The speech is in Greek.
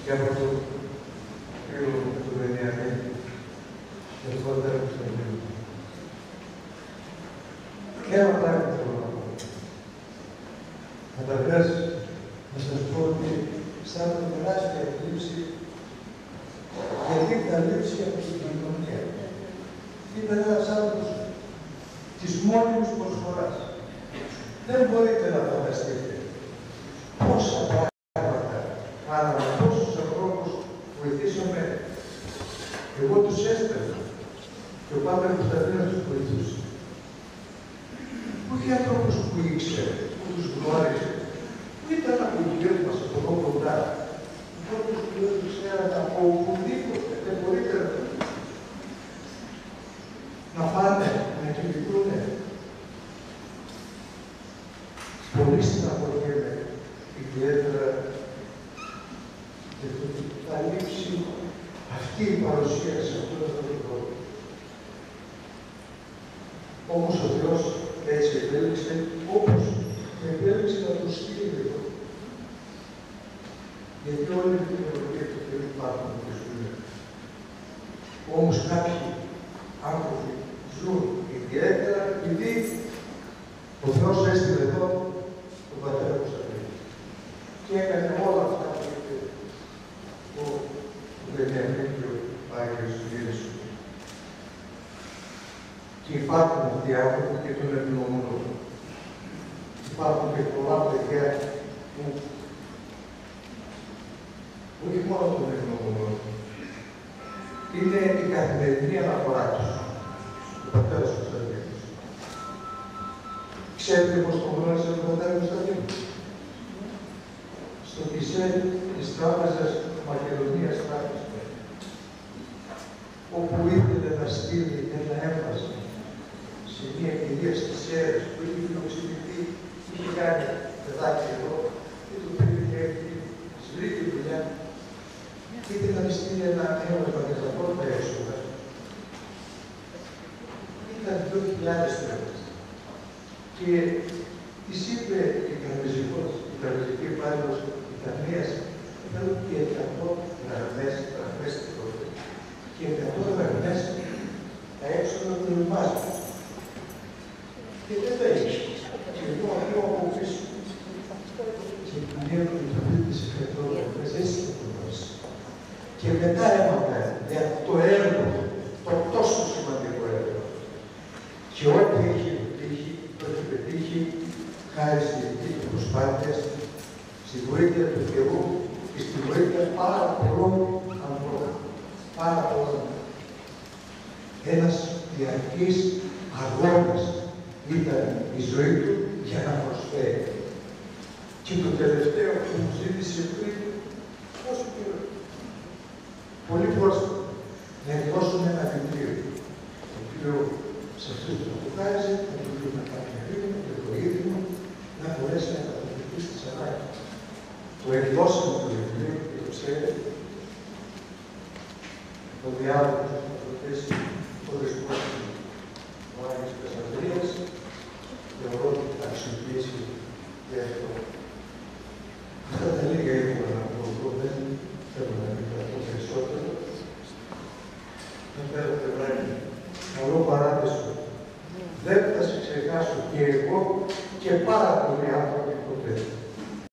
και από το φίλο του Βενιαμίν, και το φωτέρ του Σταυρίου. Και ένα πράγμα θέλω να πω. Καταρχάς, να σας πω ότι αισθάνομαι τεράστια θλίψη, γιατί τα λήψη από την κοινωνία. Ήταν ένας άνθρωπος της μόνιμης προσφοράς. Δεν μπορείτε να φανταστείτε πόσα πράγματα κάναμε, πόσους ανθρώπους βοηθήσαμε. Εγώ τους έστελνα και ο Πάτερ Κωνσταντίνος τους βοηθούσε. Όχι ανθρώπους που ήξερε, που τους γνώρισε, που ήταν από γύρω μας, από εδώ κοντά. Ανθρώπους που δεν τους ξέραν από οπουδήποτε, δεν μπορείτε να πάνε, να κινηθούν. Πολύ στεναχωριέμαι, ιδιαίτερα για το ότι θα λείψει αυτή η παρουσία σε αυτόν τον τόπο. Όμως ο Θεός έτσι επέλεξε, όπως επέλεξε να τον στείλει εδώ. Γιατί όλη την τεχνολογία του Θεού υπάρχουν και ζουν. Όμως κάποιοι άνθρωποι ζουν ιδιαίτερα επειδή ο Θεός έστειλε εδώ τον Πατέρα Κωνσταντίνο. Και έκανε όλα αυτά που είπε ο Βενιαμίν και ο Άγιος Ιησούς. Και υπάρχουν αυτοί οι άνθρωποι και τον ευγνωμονούν. Υπάρχουν και πολλά παιδιά που όχι μόνο τον ευγνωμονούν. Είναι η καθημερινή αναφορά τους. Ο Πατέρας Κωνσταντίνος. Ξέρετε πώς τον γνώρισε τον Πατέρα Κωνσταντίνο? Στο κησέρι της Τράπεζας Μακεδονίας Τράπεζας, όπου ήθελε να στείλει ένα έμβασμα σε μια κυρία στις Σέρρες που είχε φιλοξενηθεί, είχε κάνει παιδάκι εδώ και του πήρε και έφυγε, βρήκε δουλειά και ήθελε να στείλει ένα έμβασμα για τα πρώτα έσοδα. Ήταν 2.000 τρέπες. Και της είπε η τραπεζική υπάλληλος Ιταλίας, ήταν και 100 γραμμές τότε. Και 100 γραμμές τα έξοδα του ρημάζου. Και δεν τα είχε. Και εγώ ακούω από πίσω. Και του λέω ότι το πήρε τις 100 γραμμές, έτσι το γνώρισε. Και μετά έμαθα για το έργο, το τόσο σημαντικό έργο. Και ό,τι είχε πετύχει, χάρη στη δική του προσπάθεια, στη βοήθεια του Θεού και στη βοήθεια πάρα πολλών ανθρώπων. Πάρα πολλών. Ένας διαρκής αγώνας ήταν η ζωή του για να προσφέρει. Και το τελευταίο που μου ζήτησε πριν, πόσο καιρό, πολύ πρόσφατα, να εκδώσουμε ένα βιβλίο, το οποίο σε αυτούς που το χάριζε, να του δίνουμε κάποια χρήματα και το ίδρυμα, να μπορέσει να καταπληκτεί στις ανάγκες. Το εκδώσαμε το βιβλίο και το ξέρετε, ο διάλογος θα το θέσει ο Δεσπότης, ο Άγιος Κωνσταντίνος, θεωρώ ότι θα αξιοποιήσει και αυτό.